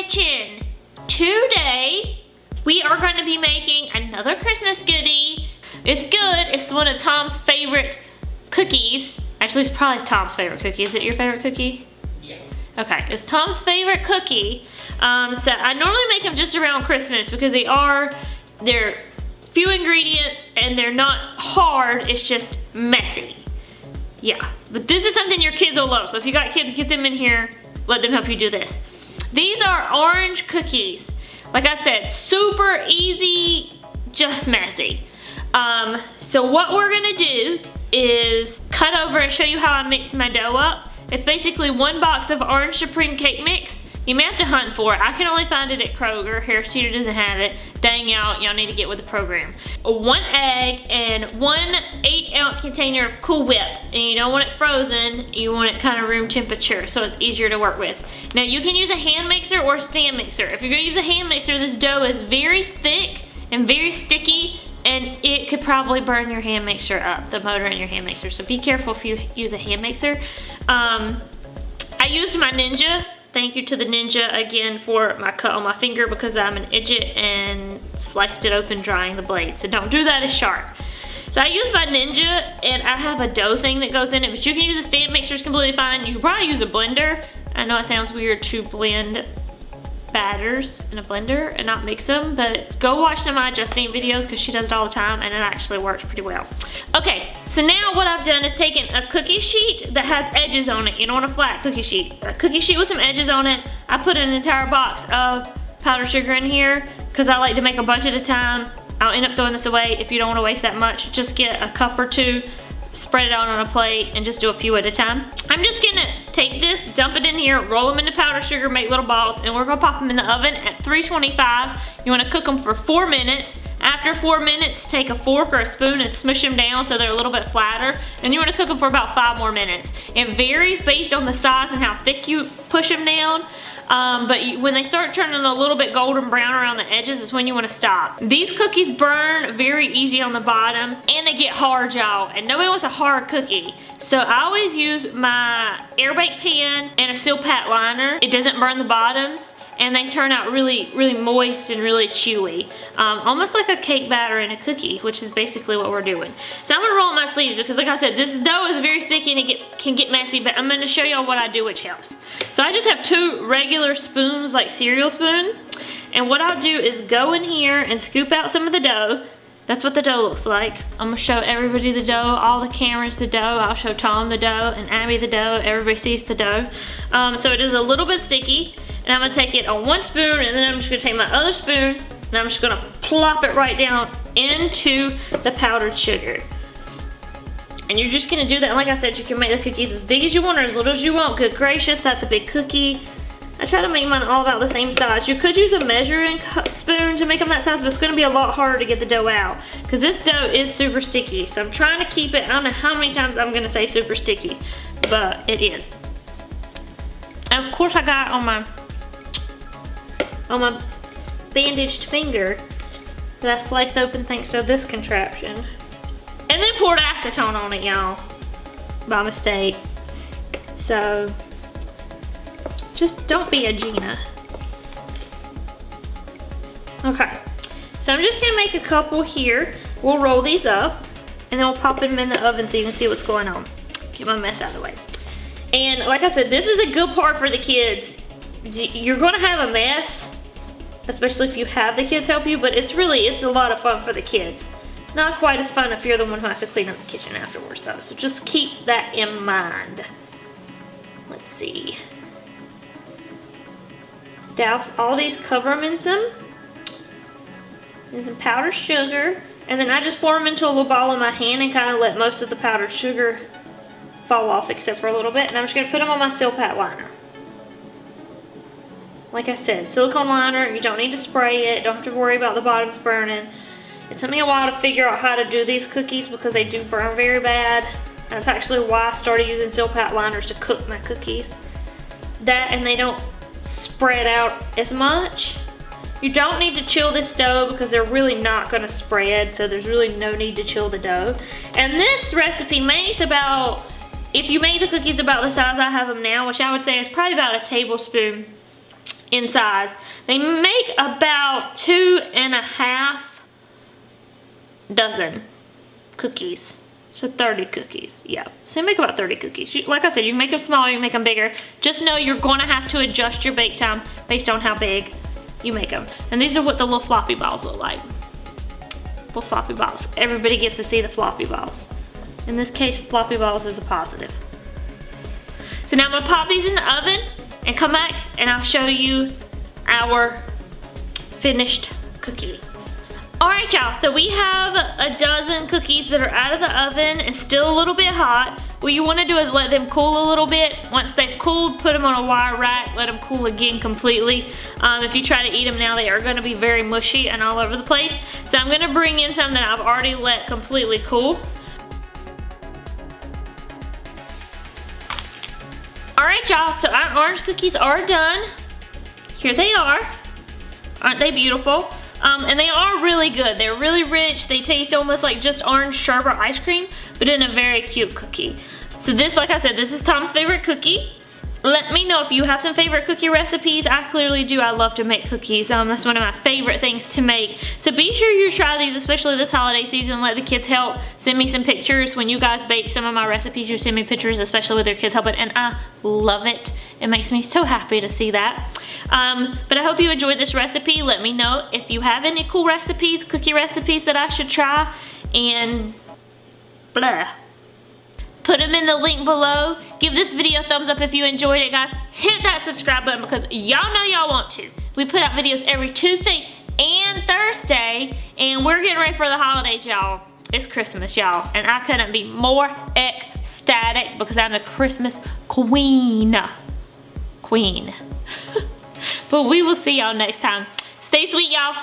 kitchen. Today, we are going to be making another Christmas goodie. It's good. It's one of Tom's favorite cookies. Actually, it's probably Tom's favorite cookie. Is it your favorite cookie? Yeah. Okay, it's Tom's favorite cookie. So I normally make them just around Christmas because they're few ingredients and they're not hard, it's just messy. Yeah, but this is something your kids will love. So if you got kids, get them in here, let them help you do this. These are orange cookies. Like I said, super easy, just messy. So what we're gonna do is cut over and show you how I mix my dough up. It's basically 1 box of orange supreme cake mix. You may have to hunt for it. I can only find it at Kroger. Harris Teeter doesn't have it. Dang y'all need to get with the program. 1 egg and 1 8-ounce container of Cool Whip. And you don't want it frozen, you want it kind of room temperature so it's easier to work with. Now you can use a hand mixer or a stand mixer. If you're gonna use a hand mixer, this dough is very thick and very sticky, and it could probably burn your hand mixer up, the motor in your hand mixer. So be careful if you use a hand mixer. I used my Ninja. Thank you to the Ninja again for my cut on my finger because I'm an idiot and sliced it open drying the blade. So don't do that, it's sharp. So I use my Ninja and I have a dough thing that goes in it, but you can use a stand mixer, it's completely fine. You can probably use a blender. I know it sounds weird to blend batters in a blender and not mix them, but go watch some of my Justine videos because she does it all the time and it actually works pretty well. Okay, so now what I've done is taken a cookie sheet that has edges on it. You don't want a flat cookie sheet. A cookie sheet with some edges on it. I put an entire box of powdered sugar in here because I like to make a bunch at a time. I'll end up throwing this away if you don't want to waste that much. Just get a cup or 2, spread it out on a plate, and just do a few at a time. I'm just gonna take this, dump it in here, roll them into powdered sugar, make little balls, and we're gonna pop them in the oven at 325. You wanna cook them for 4 minutes. After 4 minutes, take a fork or a spoon and smush them down so they're a little bit flatter. And you wanna cook them for about 5 more minutes. It varies based on the size and how thick you push them down. When they start turning a little bit golden brown around the edges is when you want to stop. These cookies burn very easy on the bottom and they get hard, y'all, and nobody wants a hard cookie. So I always use my air bake pan and a Seal Pat liner. It doesn't burn the bottoms and they turn out really, really moist and really chewy. Almost like a cake batter in a cookie, which is basically what we're doing. So I'm gonna roll up my sleeves because like I said, this dough is very sticky and it can get messy, but I'm gonna show y'all what I do which helps. So I just have 2 regular spoons, like cereal spoons, and what I'll do is go in here and scoop out some of the dough. That's what the dough looks like. I'm gonna show everybody the dough, all the cameras the dough. I'll show Tom the dough and Abby the dough. Everybody sees the dough. So it is a little bit sticky, and I'm gonna take it on 1 spoon, and then I'm just gonna take my other spoon, and I'm just gonna plop it right down into the powdered sugar. And you're just gonna do that. And like I said, you can make the cookies as big as you want or as little as you want. Good gracious, that's a big cookie. I try to make mine all about the same size. You could use a measuring spoon to make them that size, but it's gonna be a lot harder to get the dough out because this dough is super sticky. So I'm trying to keep it, I don't know how many times I'm gonna say super sticky, but it is. And of course I got on my bandaged finger that I sliced open thanks to this contraption. And then poured acetone on it, y'all, by mistake. So just don't be a Gina. Okay, so I'm just gonna make a couple here. We'll roll these up and then we'll pop them in the oven so you can see what's going on. Get my mess out of the way. And like I said, this is a good part for the kids. You're gonna have a mess, especially if you have the kids help you, but it's a lot of fun for the kids. Not quite as fun if you're the one who has to clean up the kitchen afterwards though, so just keep that in mind. Let's see. Douse all these, cover them in some powdered sugar, and then I just form them into a little ball in my hand and kind of let most of the powdered sugar fall off except for a little bit, and I'm just going to put them on my Seal Pat liner. Like I said, silicone liner, you don't need to spray it, don't have to worry about the bottoms burning. It took me a while to figure out how to do these cookies because they do burn very bad. That's actually why I started using Seal Pat liners to cook my cookies. That, and they don't spread out as much. You don't need to chill this dough because they're really not going to spread, so there's really no need to chill the dough. And this recipe makes about, if you made the cookies about the size I have them now, which I would say is probably about a tablespoon in size. They make about 2.5 dozen cookies. So 30 cookies, yeah. So they make about 30 cookies. Like I said, you can make them smaller, you can make them bigger. Just know you're gonna have to adjust your bake time based on how big you make them. And these are what the little floppy balls look like. Little floppy balls. Everybody gets to see the floppy balls. In this case, floppy balls is a positive. So now I'm gonna pop these in the oven and come back and I'll show you our finished cookie. All right, y'all, so we have a dozen cookies that are out of the oven and still a little bit hot. What you wanna do is let them cool a little bit. Once they've cooled, put them on a wire rack, let them cool again completely. If you try to eat them now, they are gonna be very mushy and all over the place. So I'm gonna bring in some that I've already let completely cool. All right, y'all, so our orange cookies are done. Here they are. Aren't they beautiful? And they are really good. They're really rich. They taste almost like just orange sherbet ice cream, but in a very cute cookie. So this, like I said, this is Tom's favorite cookie. Let me know if you have some favorite cookie recipes. I clearly do. I love to make cookies. That's one of my favorite things to make. So be sure you try these, especially this holiday season. Let the kids help. Send me some pictures. When you guys bake some of my recipes, you send me pictures, especially with your kids helping, and I love it. It makes me so happy to see that. But I hope you enjoyed this recipe. Let me know if you have any cool recipes, cookie recipes that I should try, and blah. Put them in the link below. Give this video a thumbs up if you enjoyed it, guys. Hit that subscribe button because y'all know y'all want to. We put out videos every Tuesday and Thursday, and we're getting ready for the holidays, y'all. It's Christmas, y'all, and I couldn't be more ecstatic because I'm the Christmas queen. But we will see y'all next time. Stay sweet, y'all.